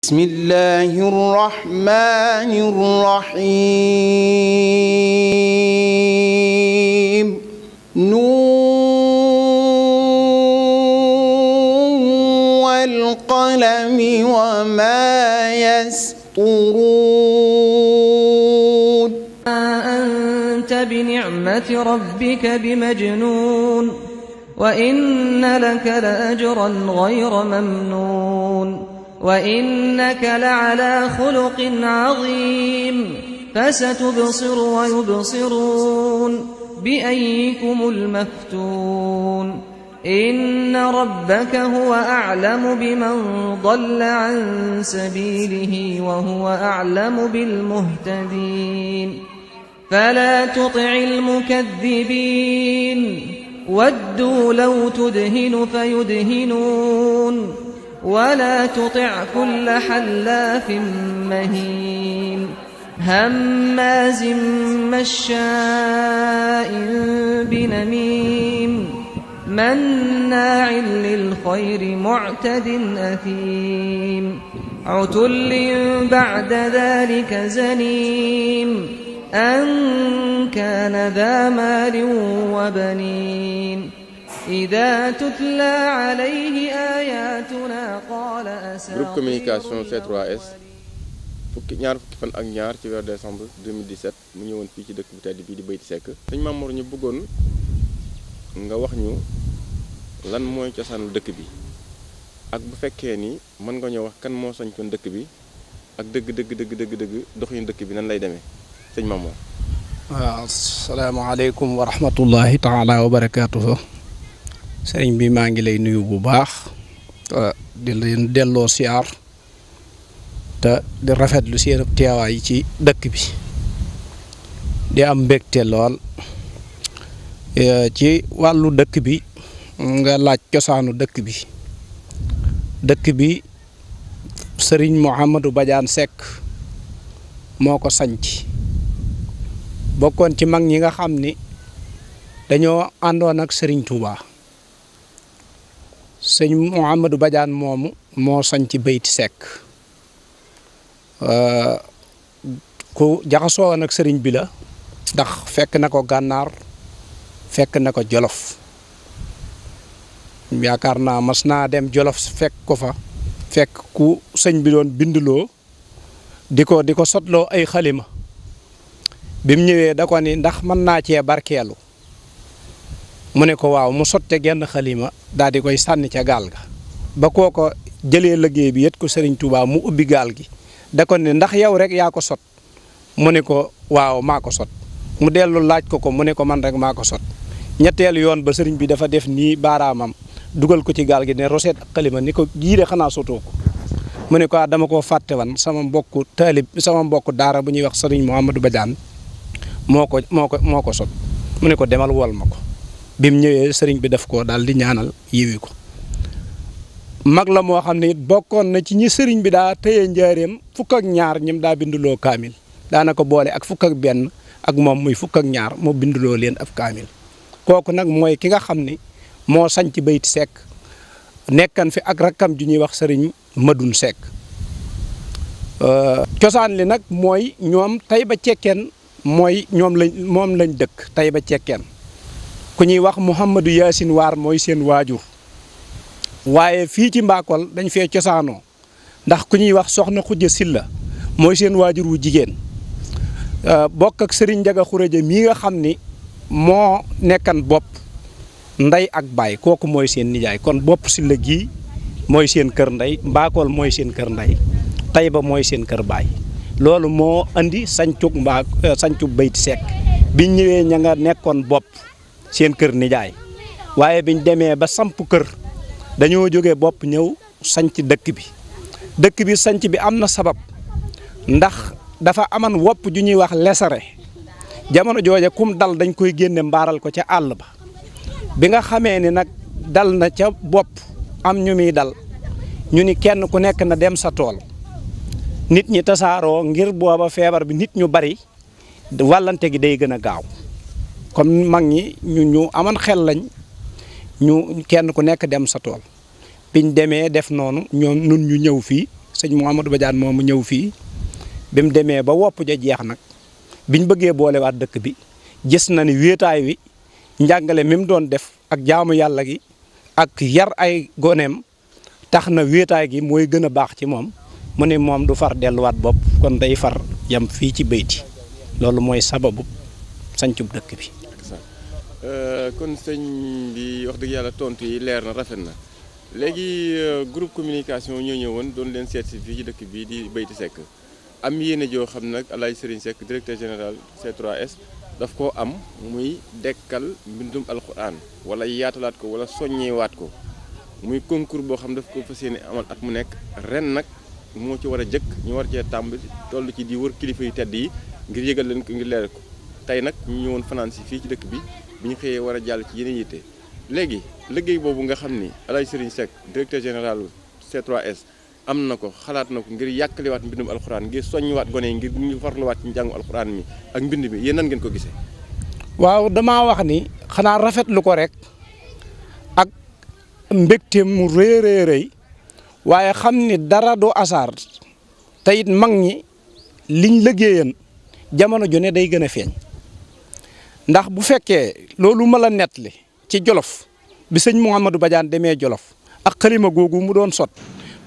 بسم الله الرحمن الرحيم نون والقلم وما يسطرون أنت بنعمة ربك بمجنون وإن لك لأجرا غير ممنون وإنك لعلى خلق عظيم فستبصر ويبصرون بأيكم المفتون إن ربك هو أعلم بمن ضل عن سبيله وهو أعلم بالمهتدين فلا تطع المكذبين ودوا لو تدهن فيدهنون ولا تطع كل حلاف مهين هماز مشاء بنميم مناع للخير معتد أثيم عتل بعد ذلك زنيم أن كان ذا مال وبنين إذا تتلى عليه آياتنا قال أساطير groupe communication C3S ñaar fukki fan ak ñaar ci weer décembre 2017 mu ñëwoon fii ci dëkk bu tedd bii di Bayti Seck sëñ Mamour ñu bëggoon nga wax ñu lan mooy cosaanu dëkk bi ak bu fekkee ni mën nga ñoo wax kan moo sañcoon dëkk bi ak dëgg doxinu dëkk bi nan lay demee sëñ Mamour. waaw asalaamaaleykum wa rahmatullahi taala wa barakaatuhu sëriñ bi maa ngi lay nuyu bu baax di leen delloo siyaar te di rafetlu seen teewaay ci dëkk bi di am mbégte lool ci wàllu dëkk bi nga laaj cosaanu dëkk bi sëriñ Mouhamadou Badiane Seck moo ko sanc bokkoon ci mag ñi nga xam ni dañoo àndoon ak sëriñ Touba sëñ Mouhamadou Badiane moomu moo sanc Bayti Seck ku jaxasoo nag sëriñ bi la ndax fekk na ko gànnaar fekk na ko jolof yaakaar naa mas naa dem jolof fekk ko fa fekk ku sëñ bi doon binduloo di ko sotloo ay xalima bi mu ñëwee da ko ni ndax mën naa cee barkeelu mu ne ko waaw mu sotte genn xalima daal di koy sànni ca gaal ga ba koo ko jëlee liggéey bi yët ko sëriñ Touba mu ubbi gaal gi da ko ne ndax yow rek yaa ko sot mu ne ko waaw maa ko sot mu dellu laaj ko mu ne ko man rek maa ko sot ñetteelu yoon ba sëriñ bi dafa def nii baaraamam dugal ko ci gaal gi ne roseet ak xalima ni ko jii de xanaa sotoo ko mu ne ko dama koo fàtte wan sama mbokku daara bu ñuy wax sëriñ Mouhamadou Badiane moo ko sot mu ne ko demal wol ma ko bi mu ñëwee sëriñ bi def ko daal di ñaanal yiwi ko mag la moo xam ne it bokkoon na ci ñi sëriñ bi daa téye njaareem fukk ak ñaar ñim daa binduloo kaamil daana ko boole ak fukk ak benn ak moom muy fukk ak ñaar moo binduloo leen ab kaamil kooku nag mooy ki nga xam ni moo sañc Bayti Seck nekkan fi ak rakkam ju ñuy wax sëriñ Madoun Seck cosaan li nag mooy ñoom Taïba Cekkeen mooy moom lañ dëkk Taïba Cekkeen ku ñuy wax Mouhamadou Yacine Waar mooy seen waajur waaye fii ci Mbakol dañ fee cosaanoo ndax ku ñuy wax soxna Xujja Silla mooy seen waajur wu jigéen bokk ak Serigne Njaga Xuraja mii nga xam ni moo nekkan bopp ndey ak baay kooku mooy seen nijaay kon bopp Silla gii mooy seen kër ndey Mbakol mooy seen kër ndey Taïba mooy seen kër baay loolu moo andi sancug Bayti Seck biñ ñëwee ña nga nekkoon bopp seen kër nijaay waaye biñ demee ba samp kër dañoo jógee bopp ñëw sanc dëkk bi sanc bi am na sabab ndax dafa aman wopp ju ñuy wax lesare jamono jooja kum dal dañ koy génne mbaaral ko ca àll ba bi nga xamee ni nag dal na ca bopp am ñu muy dal ñu ni kenn ku nekk na dem sa tool nit ñi tasaaroo ngir booba feebar bi nit ñu bari wàllante gi day gën a gaaw comme mag ñi ñu aman xel lañ ñu kenn ku nekk dem sa tool biñ demee def noonu ñoom nun ñu ñëw fii sëñ Mouhamadou Badiane moom mu ñëw fii bi mu demee ba wopp ja jeex nag biñ bëggee boolewaat dëkk bi gis na ni wéetaay wi njàngale mi mu doon def ak jaamu yàlla gi ak yar ay goneem tax na wéetaay gi mooy gën a baax ci moom mu ne moom du far delluwaat bopp kon day far yam fii ci bayti loolu mooy sababu sancub dëkk bi. kon sëñ bi wax dëgg yàlla tontu yi leer na rafet na léegi groupe communication ñoo ñëwoon doon leen seet si fii ci dëkk bi di Bayti Seck am yéene joo xam nag Alaaji Serigne Seck directeur général C3S daf koo am muy dekkal mbindum alxuraan wala yaatalaat ko wala soññewaat ko muy concours boo xam daf ko fas yéene amal at mu nekk ren nag moo ci war a jëkk ñu war cee tàmbali toll ci di wër kilifa yu tedd yi ngir yëgal leen ko ngir leeral ko tey nag ñu ñëwoon fanaan si fii ci dëkk bi bi ñu xëyee war a jàll ci yeneen yitte léegi liggéey boobu nga xam ni Alaaji Serigne Seck directeur général C3S am na ko xalaat na ko ngir yàkkaliwaat mbindum alxuraan ngir soññiwaat gone yi ngir ñu farluwaat ci njàngu alxuraan mi ak mbind mi yéen nan ngeen ko gisee. waaw damaa wax ni xanaa rafetlu ko rek ak mbégte mu rëy waaye xam ni dara doo asaar te it mag ñi liñ liggéeyan jamono ju ne day gën a feeñ ndax bu fekkee loolu ma la nettali ci Jolof bi sëñ Mouhamadou Badiane demee Jolof ak xalima googu mu doon sot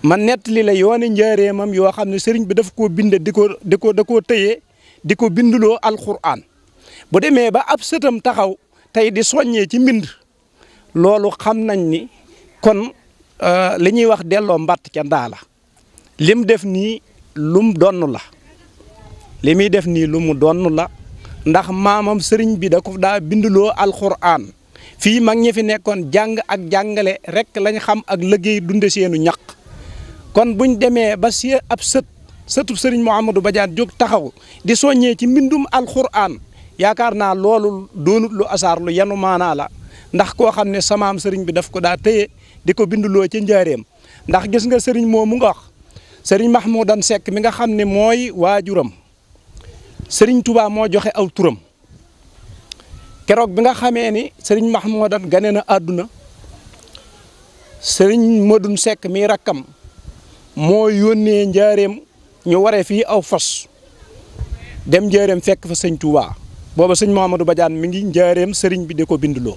man nettali la yooni njaareemam yoo xam ne sëriñ bi daf koo bind da koo tëyee di ko binduloo alxuraan bu demee ba ab sëtam taxaw tey di soññee ci mbind loolu xam nañ ni kon li ñuy wax delloo mbatt ca ndaa la lim def nii lum donn la li muy def nii lu mu donn la ndax maamam sëriñ bi da ko daa binduloo alxuraan fii mag ñi fi nekkoon jàng ak jàngale rek lañ xam ak liggéey dunde seenu ñaq kon buñ demee ba si ab sëtub sëriñ Mouhamadou Badiane jóg taxaw di soññee ci mbindum alxuraan yaakaar naa loolu doonut lu asaar lu yanu maanaa la ndax koo xam ne samaam sëriñ bi daf ko daa téye di ko binduloo ca njaareem ndax gis nga sëriñ moomu nga wax sëriñ Mahmoudan Seck mi nga xam ne mooy waajuram sëriñ Touba moo joxe aw turam keroog bi nga xamee ni sëriñ Mahmoudan gane na àdduna sëriñ Modou Seck mi rakkam moo yónnee njaareem ñu waree fii aw fos dem njaareem fekk fa sëñ Touba booba sëñ Mouhamadou Badiane mi ngi njaareem sëriñ bi di ko binduloo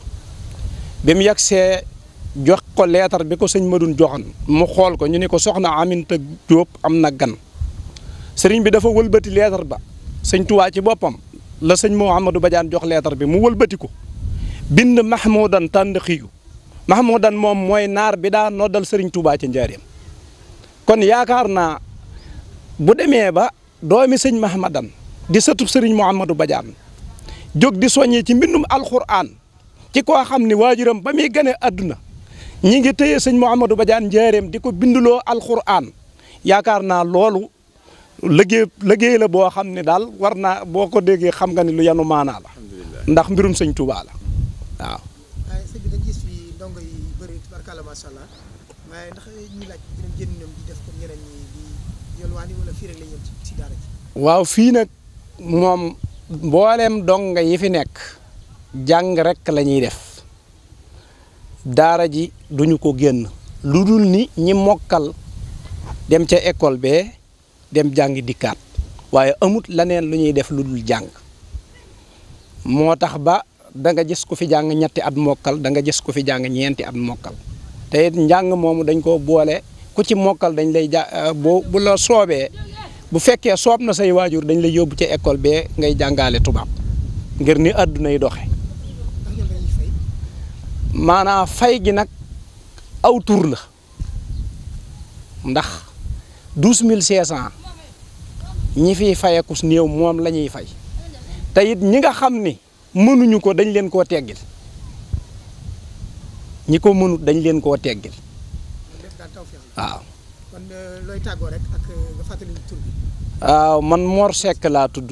bi mu yagsee jox ko leetar bi ko sëñ Madoun joxoon mu xool ko ñu ne ko soxna Aminta Diop am na gan sëriñ bi dafa wëlbati leetar ba sëñ Touba ci boppam la sëñ Mouhamadou Badiane jox leetar bi mu wëlbati ko bind Mahmoudan Tàndaxiyu Mahmoudan moom mooy naar bi daa noddal sëriñ Touba ci njaareem kon yaakaar naa bu demee ba doomi sëñ Mahmadan di sëtub sëriñ Mouhamadou Badiane jóg di soññee ci mbindum alxuraan ci koo xam ne waajuram ba muy gane àdduna ñi ngi téye sëñ Mouhamadou Badiane njaareem di ko binduloo alxuraan yaakaar naa loolu liggéey la boo xam ne daal war naa boo ko déggee xam nga ni lu yanu maanaa la ndax mbirum sëñ Touba la waaw. waaye sëñ bi dañ gis fii ndongo yi bëri tubarkalla macha allah waaye ndax ñi laaj dinañ génn ñoom di def comme ñeneen ñi di yolwaani wala fii rek la ñëm ci daara ji. waaw fii nag moom mboolem donga yi fi nekk jàng rek la ñuy def daara ji duñu ko génn lu dul ni ñi mokkal dem ca école bee dem jàngi dikkaat waaye amut leneen lu ñuy def lu dul jàng moo tax ba da nga gis ku fi jàng ñetti at mokkal da nga gis ku fi jàng ñeenti at mokkal te it njàng moomu dañ ko boole ku ci mokkal dañ lay bu la soobee bu fekkee soob na say waajur dañ lay yóbbu ca école bee ngay jàngaale tubaab ngir ni àdduna yi doxe maanaam fay gi nag aw tur la ndax 12500 ñi fiy fayekus néew moom la ñuy fay te it ñi nga xam ni mënuñu ko dañ leen koo teggil ñi ko mënut dañ leen koo teggil waaw. kon looy tàggoo rek ak nga fàttali tur bi. waaw man Mor Seck laa tudd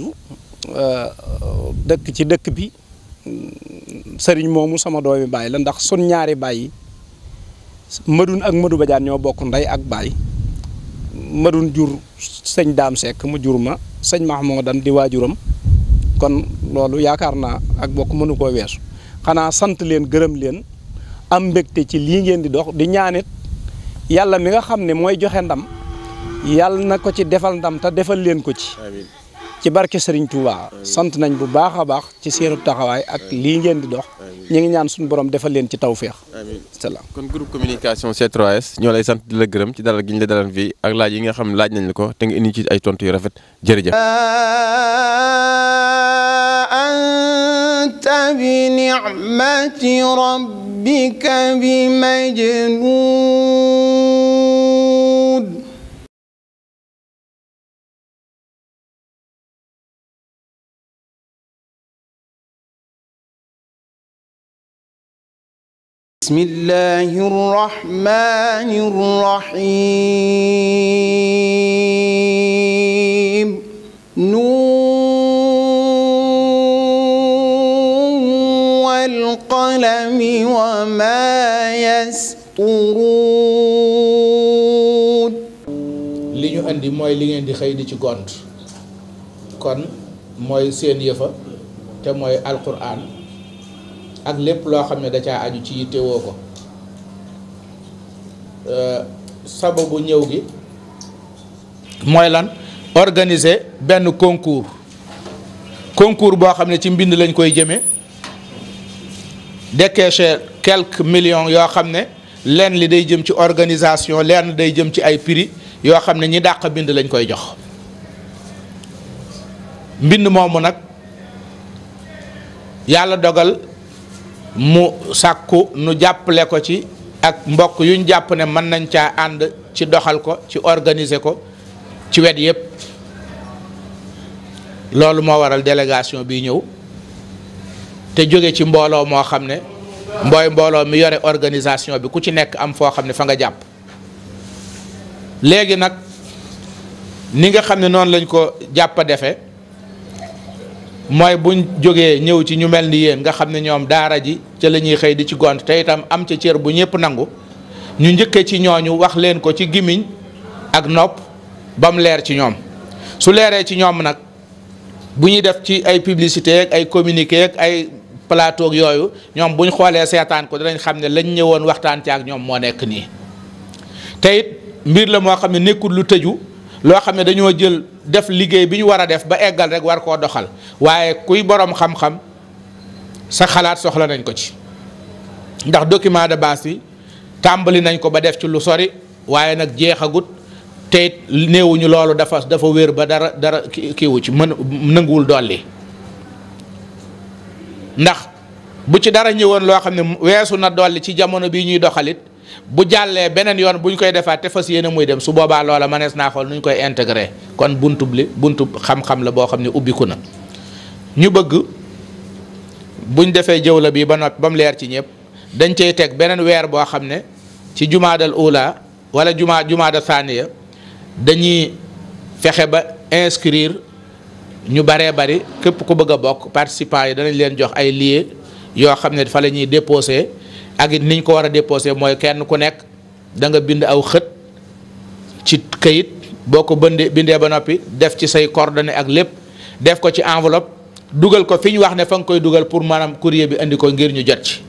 dëkk ci dëkk bi sëriñ moomu sama doomi baay la ndax sun ñaari baay yi Madoun ak Madou Badiane ñoo bokk ndey ak baay Madoun jur sëñ Daam Seck mu jur ma sëñ Mahmoudan di waajuram kon loolu yaakaar naa ak bokk mënu koo weesu xanaa sant leen gërëm leen am mbégte ci lii ngeen di dox di ñaanit yàlla mi nga xam ne mooy joxe ndam yàlla na ko ci defal ndam te defal leen ko ci amiin ci barke Serigne Touba sant nañ bu baax a baax ci seenu taxawaay ak lii ngeen di dox ñu ngi ñaan suñu borom defal leen ci tawféex. amiin salaam. kon groupe communication C3S ñoo lay sant di la gërëm ci dalal gi ñu la dalal fii ak laaj yi nga xam ne laaj nañ la ko te nga indi ci ay tontu yu rafet jërëjëf. anta bi ni'mati rabbika bi majnuun. bismillahi rahmani rahim. nuun wal qalami wa ma yasturuun. li ñu andi mooy li ngeen di xëy di ci gont kon mooy seen yëfa te mooy alquran ak lépp loo xam ne da caa aju ci yittewoo ko sababu ñëw gi mooy lan organiser benn concours boo xam ne ci mbind lañ koy jëmee décaissé quelques millions yoo xam ne lenn li day jëm ci organisation lenn day jëm ci ay prix yoo xam ne ñi dàq bind lañ koy jox mbind moomu nag yàlla dogal mu sàkku nu jàppale ko ci ak mbokk yuñ jàpp ne mën nañ caa ànd ci doxal ko ci organiser ko ci wet yépp loolu moo waral délégation bi ñëw te jóge ci mbooloo moo xam ne mbooloo mi yore organisation bi ku ci nekk am foo xam ne fa nga jàpp léegi nag ni nga xam ne noonu lañ ko jàpp a defe mooy buñ jógee ñëw ci ñu mel ni yéen nga xam ne ñoom daara ji ca la ñuy xëy di ci gont te itam am ca cër bu ñëpp nangu ñu njëkkee ci ñooñu wax leen ko ci gimiñ ak nopp ba mu leer ci ñoom su leeree ci ñoom nag bu ñuy def ci ay publicité ak ay communiqué ak ay plateau yooyu ñoom buñ xoolee seetaan ko dinañ xam ne lañ ñëwoon waxtaan ci ak ñoom moo nekk nii te it mbir la moo xam ne nekkul lu tëju loo xam ne dañoo jël def liggéey bi ñu war a def ba eggal rek war koo doxal waaye kuy borom xam-xam sa xalaat soxla nañ ko ci ndax document de base yi tàmbali nañ ko ba def ci lu sori waaye nag jeexagut te it néewuñu loolu dafa wér ba dara kiiwu ci nanguwul dolli ndax bu ci dara ñëwoon loo xam ne weesu na dolli ci jamono bii ñuy doxalit bu jàllee beneen yoon bu ñu koy defaat te fas yéene muy dem su boobaa loola mënees naa xool nu ñu koy intégré kon buntu xam-xam la boo xam ne ubbiku na ñu bëgg buñ defee jëwla bi ba noppi ba mu leer ci ñëpp dañ cey teg beneen weer boo xam ne ci jumaadal ula wala jumaada thaniya dañuy fexe ba inscrire ñu baree bari képp ku bëgg a bokk participants yi danañ leen jox ay lieux yoo xam ne fa la ñuy déposé ak it niñ ko war a déposé mooy kenn ku nekk da nga bind aw xët ci kayit boo ko bindee ba noppi def ci say coordonnées ak lépp def ko ci enveloppe dugal ko fi ñu wax ne fa nga koy dugal pour maanaam courrier bi indi ko ngir ñu jot ci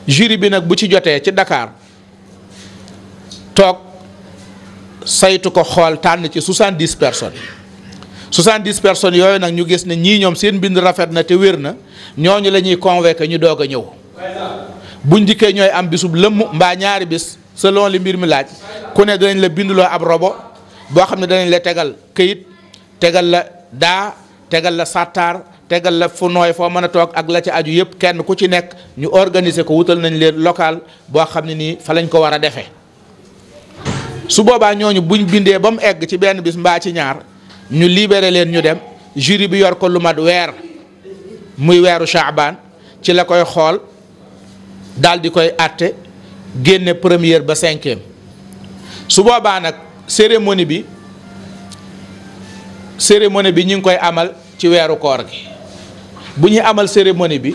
jury bi nag bu ci jotee ci Dakar toog saytu ko xool tànn ci 70 personnes 70 personnes yooyu nag ñu gis ne ñii ñoom seen bind rafet na te wér na ñooñu la ñuy convoqué ñu doog a ñëw buñ dikkee ñooy am bisub lëmm mbaa ñaari bis selon li mbir mi laaj ku ne danañ la bindloo ab robo boo xam ne danañ la tegal këyit tegal la daa tegal la sàttaar tegal la fu nooy foo mën a toog ak la ci aju yëpp kenn ku ci nekk ñu organiser ko wutal nañ leen local boo xam ne nii fa lañ ko war a defee su boobaa ñooñu buñ bindee ba mu egg ci benn bis mbaa ci ñaar ñu libéré leen ñu dem jury bi yor ko lu mat weer muy weeru Shaabaan ci la koy xool daal di koy àtte génne première ba 5e su boobaa nag cérémonie bi ñu ngi koy amal ci weeru koor gi bu ñuy amal cérémonie bi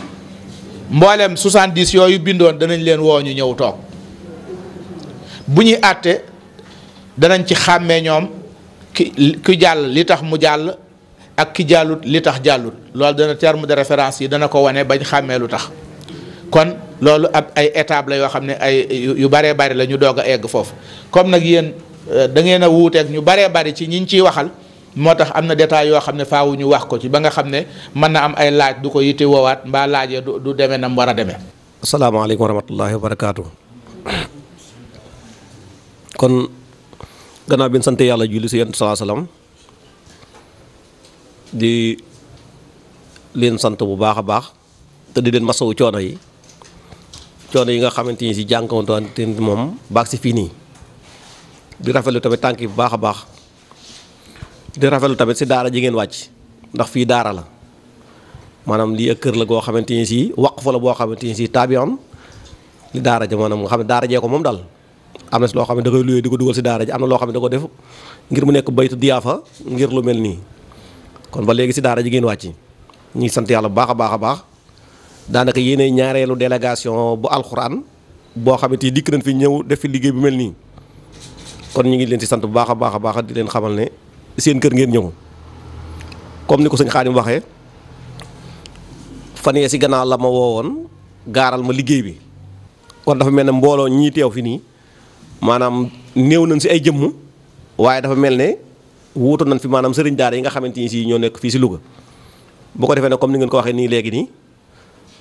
mboolem 70 yooyu bindoon danañ leen woo ñu ñëw toog bu ñuy àtte danañ ci xàmmee ñoom ki jàll li tax mu jàll ak ki jàllut li tax jàllut loolu dana terme de référence yi dana ko wane bañ xàmmee lu tax kon loolu ab ay étape la yoo xam ne ay yu baree bari la ñu doog a egg foofu comme nag yéen da ngeen a wuuteeg ñu baree bari ci ñiñ ciy waxal moo tax am na détail yoo xam ne faawu ñu wax ko ci ba nga xam ne mën na am ay laaj du ko yitte woowaat mbaa laajee du demee nam war a demee. asalaamaaleykum wa rahmatullahi wa barakaatu. kon gannaaw bi ñu sant yàlla julli si yonent salaa salaam di leen sant bu baax a baax te di leen masawu coono yi nga xamante ni si jànkuwante moom baax si fii nii di rafetlu tamit tànk yi bu baax a baax di rafetlu tamit si daara ji ngeen wàcc ndax fii daara la maanaam lii ak kër la goo xamante ni si waqf la boo xamante ni si taabiyoon li daara ja maanaam nga xam ne daara jee ko moom daal am na si loo xam ne da koy luyee di ko dugal si daara ji am na loo xam ne da ko def ngir mu nekk baytu diyaafa ngir lu mel nii kon ba léegi si daara ji ngeen wàcc ñu ngi sant yàlla bu baax a baax a baax daanaka yéenay ñaareelu délégation bu alxuraan boo xamante ni dikk nañ fi ñëw def fi liggéey bu mel nii kon ñu ngi leen si sant bu baax a baax a baax di leen xamal ne seen kër ngeen ñëw comme ni ko sëñ Xaadim waxee fan yee si gannaaw la ma woowoon gaaral ma liggéey bi kon dafa mel ne mbooloo ñii teew fi nii maanaam néew nañ si ay jëmm waaye dafa mel ne wuutu nañ fi maanaam sëriñ daara yi nga xamante ni si ñoo nekk fii si Louga bu ko defee ne comme ni ngeen ko waxee nii léegi nii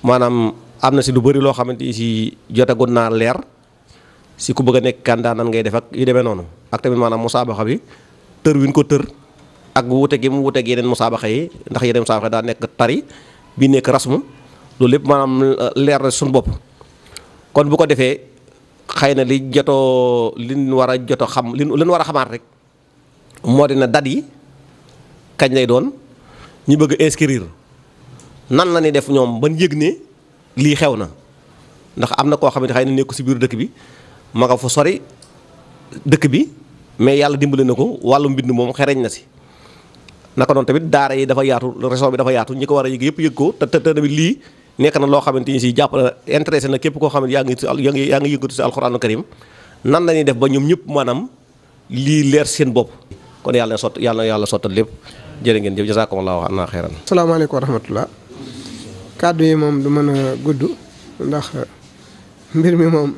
maanaam am na si lu bëri loo xamante ni si jotagoon naa leer si ku bëgg a nekk candidat nan ngay def ak yu demee noonu ak tamit maanaam musaabaxa bi tër wi ñu ko tër ak wuute gi mu wuuteeg yeneen musaabaxa yi ndax yeneen musaabaxa daa nekk tari bi nekk rasmu loolu lépp maanaam leer na suñu bopp kon bu ko defee xëy na li jotoo liñ war a joto xam liñ war a xamaat rek moo di na dat yi kañ lay doon ñu bëgg a inscrire nan la ñuy def ñoom ban yëg ne lii xew na ndax am na koo xamante xëy na nekku si biir dëkk bi ma nga fa sori dëkk bi mais yàlla dimbale na ko wàllu mbind moom xereñ na si naka noonu tamit daara yi dafa yaatu réseau bi dafa yaatu ñi ko war a yëg yëpp yëg ko te tamit lii nekk na loo xamante ni si jàpp na intéressé na képp koo xam ne yaa ngi yëngatu si alxuraanu karim nan la ñuy def ba ñoom ñëpp maanaam lii leer seen bopp kon yàlla na yàlla sottal lépp jërë ngeen jëf jazaakumullaahu anna xayran. asalaamaaleykum wa rahmatullah kàddu yi moom du mën a gudd ndax mbir mi moom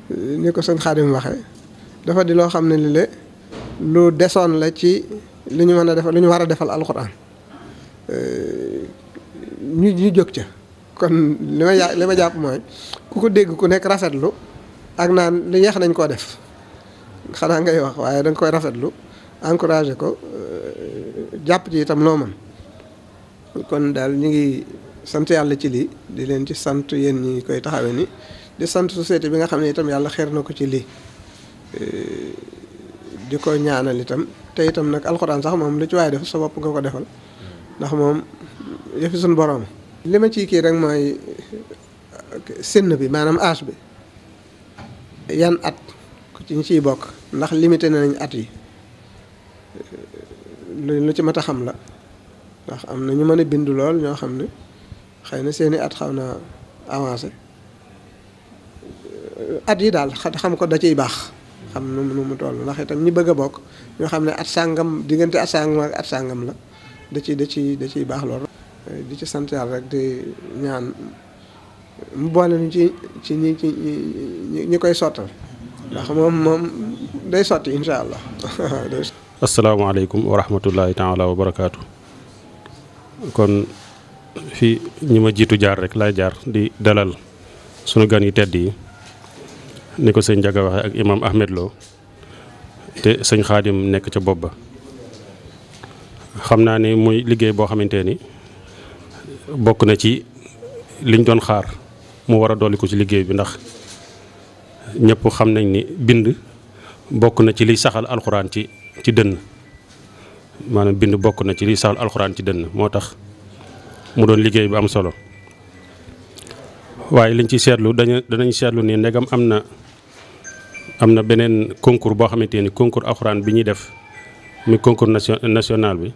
ni ko sëñ Xaadim waxee dafa di loo xam ne li le lu desoon la ci li ñu mën a defal lu ñu war a defal alxuraan ñu jóg ca kon li ma jàpp mooy ku ko dégg ku nekk rafetlu ak naan li yeex nañ koo def xanaa ngay wax waaye da nga koy rafetlu encouragé ko jàpp ci itam loo mën kon daal ñu ngi sant yàlla ci lii di leen ci sant yéen ñi koy taxawee ni di sant société bi nga xam ne itam yàlla xeer na ko ci lii di ko ñaanal itam te itam nag alxuraan sax moom lu ci waaye def sa bopp nga ko defal ndax moom yëfi suñu borom. li ma ciy kii rek mooy sinn bi maanaam âge bi yan at ku ci ñu ciy bokk ndax limité nañ at yi lu ci mat a xam la ndax am na ñu mën a bind lool ñoo xam ne xëy na seeni at xaw na avancé at yi daal xam ko da ciy baax xam nu mu toll ndax itam ñi bëgg a bokk ñoo xam ne at sàngam diggante at sàngam ak at sàngam la da ciy baax lool. di ci sant yàlla rek di ñaan mu boole ñu ci ñi koy sottal ndax moom day sotti incha allah. asalaamaaleykum wa rahmatullahi taala wa barakaatu. kon fii ñi ma jiitu jaar rek laay jaar di dalal sunu gan yi tedd yi ni ko sëñ Njaga waxe ak imam Ahmed Lo te sëñ Xaadim nekk ca bopp ba xam naa ni muy liggéey boo xamante ni bokk na ci liñ doon xaar mu war a dolli ko ci liggéey bi ndax ñëpp xam nañ ni bind bokk na ci liy saxal alxuraan ci dënn maanaam bind bokk na ci liy saxal alxuraan ci dënn moo tax mu doon liggéey bu am solo waaye liñ ci seetlu danañ seetlu ni ndegam am na beneen concours boo xamante ni concours alxuraan bi ñuy def muy concours national bi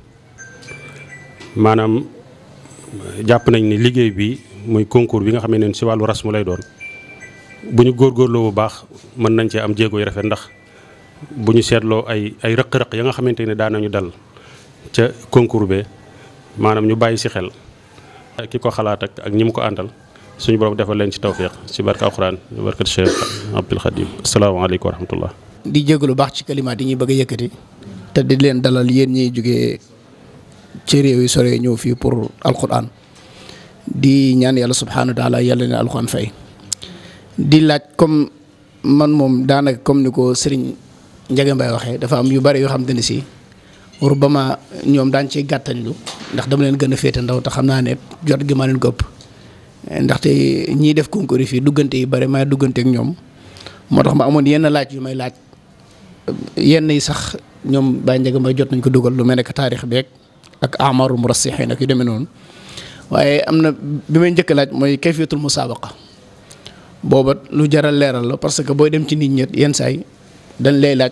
maanaam jàpp nañ ni liggéey bi muy concours bi nga xam ne si wàllu rasmu lay doon bu ñu góorgóorloo bu baax mën nañ cee am jéego yu rafet ndax bu ñu seetloo ay rëq-rëq ya nga xamante ne daan nañu dal ca concours be maanaam ñu bàyyi si xel ki ko xalaat ak ñi mu ko àndal suñu borom defal leen ci tawfiq ci barka alxuraan barkat Cheikh Abdul Xadim asalaamaaleykum wa rahmatullah di jégalu baax ci kalimaat yi ñuy bëgg a yëkkati te di leen dalal yéen ñiy jógee ci réew yi sore ñëw fii pour alquran di ñaan yàlla subhaanahu wa taala yàlla ne alquran fay di laaj comme man moom daanaka comme ni ko Serigne Ndiaga Mbaye waxee dafa am yu bari yoo xam te ne si rubama ñoom daan ciy gàttañlu ndax dama leen gën a féete ndaw te xam naa ne jot gi ma leen ko ëpp ndaxte ñiy def concours yi fii duggante yi bari may duggante ak ñoom moo tax ma amoon yenn laaj yu may laaj yenn yi sax ñoom Baye Ndiaga Mbaye jot nañ ko dugal lu mel ne que taarix beeg ak amaru murassihin ak yu demee noonu waaye am na bi may njëkk laaj mooy kayfiyatul musaabaqa booba lu jaral leeral la parce que booy dem ci nit ñi yenn saay dañ lay laaj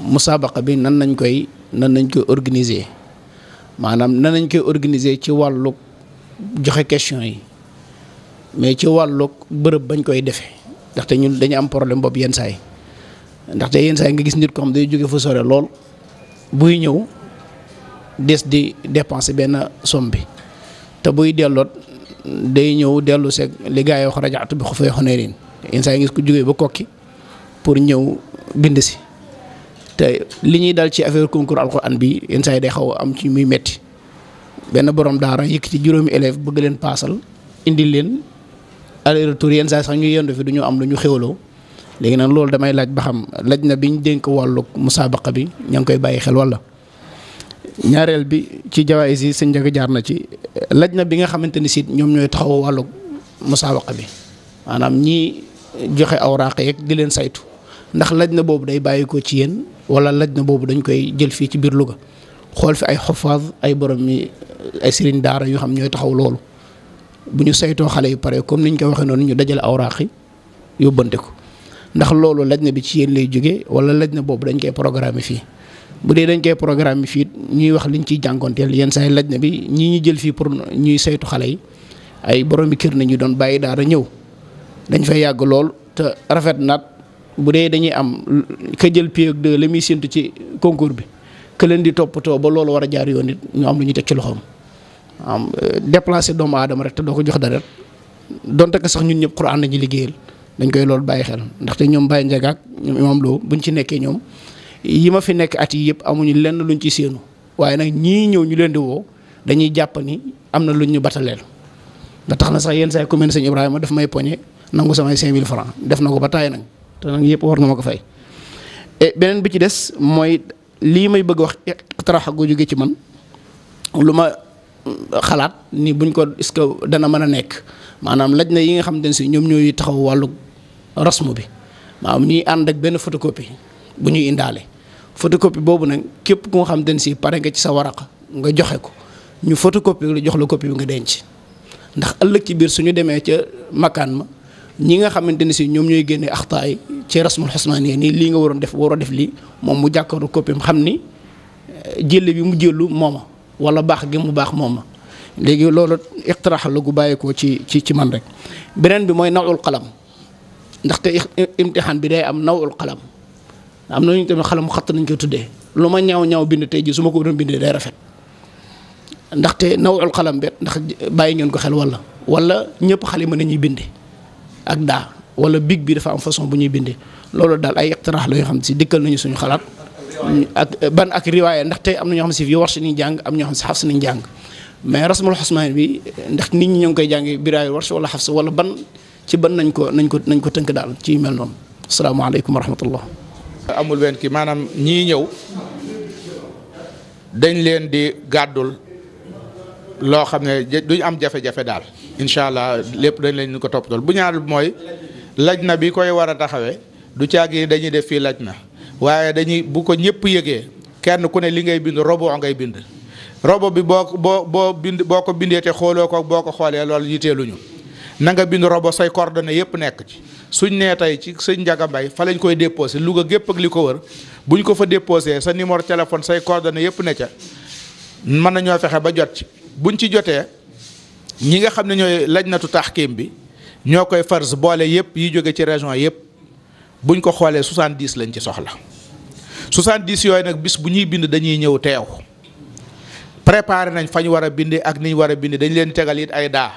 musaabaqa bi nan nañ koy organiser maanaam nan nañ koy organiser ci wàllu joxe question yi mais ci wàllu bërëb bañ koy defee ndaxte ñun dañu am problème boobu yenn saay ndaxte yenn saay nga gis nit ko xam day jóge fu sore lool buy ñëw des di dépenser benn somme bi te buy delloot day ñëw dellu seeg li gaa yi wax rajaatu bi xufee xoneerin yenn saa yi ngis ko jógee ba kokki pour ñëw bind si te li ñuy dal ci affaire concours alxuraan bi yenn saa yi day xaw a am ci muy metti benn borom daara yëkkati juróomi élève bëgg leen paasal indi leen aller retour yenn saa yi sax ñu yendu fi du ñu am lu ñu xewloo léegi nag loolu damay laaj ba xam laj na biñ dénk wàllu musaabaqa bi ña ngi koy bàyyi xel wala ñaareel bi ci jawaayis yi sëñ Ndiaga jaar na ci laj na bi nga xamante ni si ñoom ñooy taxaw wàllu musaabaqa bi maanaam ñii joxe awraaq yeeg di leen saytu ndax laj na boobu day bàyyi ko ci yéen wala laj na boobu dañ koy jël fii ci biir Louga xool fi ay xufaaz ay borom mi ay sëriñ daara yoo xam ñooy taxaw loolu bu ñu saytoo xale yu pare comme niñ ko waxee noonu ñu dajale awraaq yi yóbbante ko ndax loolu laj na bi ci yéen lay jógee wala laj na boobu dañ koy programmer fii. bu dee dañ koy programme fii ñuy wax liñ ciy jànkonteel yenn saa yi laj na bi ñii ñu jël fii pour ñuy saytu xale yi ay boroomi kër nañu doon bàyyi daara ñëw dañ fay yàgg lool te rafet naat bu dee dañuy am ka jël pied ak deux la muy séntu ci concours bi que leen di toppatoo ba loolu war a jaar yoon it ñu am lu ñu teg ci loxoom am déplacé doomu aadama rek te doo ko jox dara donte que sax ñun ñëpp Quran nañu liggéeyal dañ koy loolu bàyyi xel ndaxte ñoom Baye Ndiaga ak ñoom Imam Lo buñ ci nekkee ñoom yi ma fi nekk at yi yëpp amuñu lenn luñ ci séenu waaye nag ñii ñëw ñu leen di woo dañuy jàpp ni am na luñ ñu bataleel nga tax na sax yenn saa commune sëñ Ibrahima daf may poñe nangu samay 5000 francs def na ko ba taay nag te nag yëpp war nga ma ko fay. et beneen bi ci des mooy lii may bëgg wax iqtirax gu jóge ci man lu ma xalaat ni buñ ko est-ce que dana mën a nekk maanaam laj na yi nga xam ne si ñoom ñooy taxaw wàllu rasmu bi maanaam ñuy ànd ak benn photocopie bu ñuy indaale. photocopie boobu nag képp ku nga xam ne si pare nga ci sa waraqa nga joxe ko ñu photocopie la jox la copie bi nga denc ndax ëllëg ci biir suñu demee ca makkaan ma ñi nga xamante ne si ñoom ñooy génne axtaay ci rasmul xusmaani nii lii nga waroon def waroo def lii moom mu jàkkaaru copie xam ni jëlle bi mu jëlu mooma wala baax gi mu baax mooma léegi loolu iqtirax la gu bàyyeekoo ci man rek. beneen bi mooy nawul qalam ndaxte imtixaan bi day am nawul qalam am na ñu tamit xalam xatt nañ koy tuddee lu ma ñaaw bind tey ji su ma ko doon bindee day rafet ndaxte nawul xalam bet ndax bàyyi ngeen ko xel wala ñëpp xale mën nañuy binde ak daa wala big bi dafa am façon bu ñuy bindee loolu daal ay iqtiraax la yoo xam ne si dikkal nañu suñu xalaat ak ban ak riwaaya ndaxte am na ñoo xam ne si fii warsh nañu jàng am ñoo xam ne si xafs nañu jàng mais rasmul xusmaan bi ndax nit ñi ñoo ngi koy jàngi biraayu warsh wala xafs wala ban ci ban nañ ko tënk daal ci mel noonu asalaamaaleykum wa rahmatullah. amul wenn ki maanaam ñii ñëw dañ leen di gàddul loo xam ne duñ am jafe-jafe daal incha allah lépp dañ leen ñu ko toppatool bu ñaar mooy laj na bi koy war a taxawee du caagi dañuy def fii laj na waaye dañuy bu ko ñëpp yëgee kenn ku ne li ngay bind robo ngay bind robo bi boo ko bindee te xooloo ko boo ko xoolee loolu yiteeluñu na nga bind robo say coordonnées yëpp nekk ci suñ nee tey ci sëñ Ndiaga Mbaye fa lañ koy déposé Louga gépp ak li ko wër buñ ko fa déposé sa numéro téléphone say coordonnées yëpp ne ca mën nañoo fexe ba jot ci buñ ci jotee ñi nga xam ne ñooy lajnatu taxkiim bi ñoo koy fars boole yëpp yi jóge ci région yëpp buñ ko xoolee 70 lañ ci soxla 70 yooyu nag bis bu ñuy bind dañuy ñëw teew préparé nañ fa ñu war a binde ak ni ñu war a binde dañ leen tegal it ay daa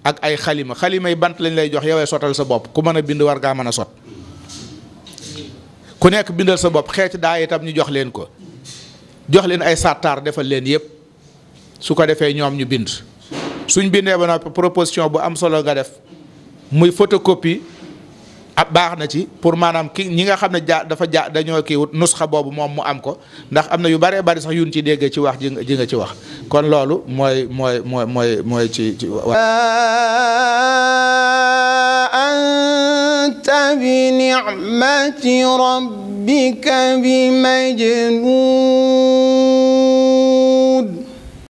ak ay xalima yi bant lañ lay jox yowee sotal sa bopp ku mën a bind war ngaa mën a sot ku nekk bindal sa bopp xeeti daa itam ñu jox leen ko jox leen ay sàttaar defal leen yépp su ko defee ñoom ñu bind suñ bindee ba noppi proposition bu am solo nga def muy photocopie baax na ci pour maanaam ki ñi nga xam ne dañoo kii wut nusxa boobu moom mu am ko ndax am na yu bëree bëri sax yun ci déggee ci wax ji nga ci wax kon loolu mooy ci anta bi ni'mati rabbika bi majnun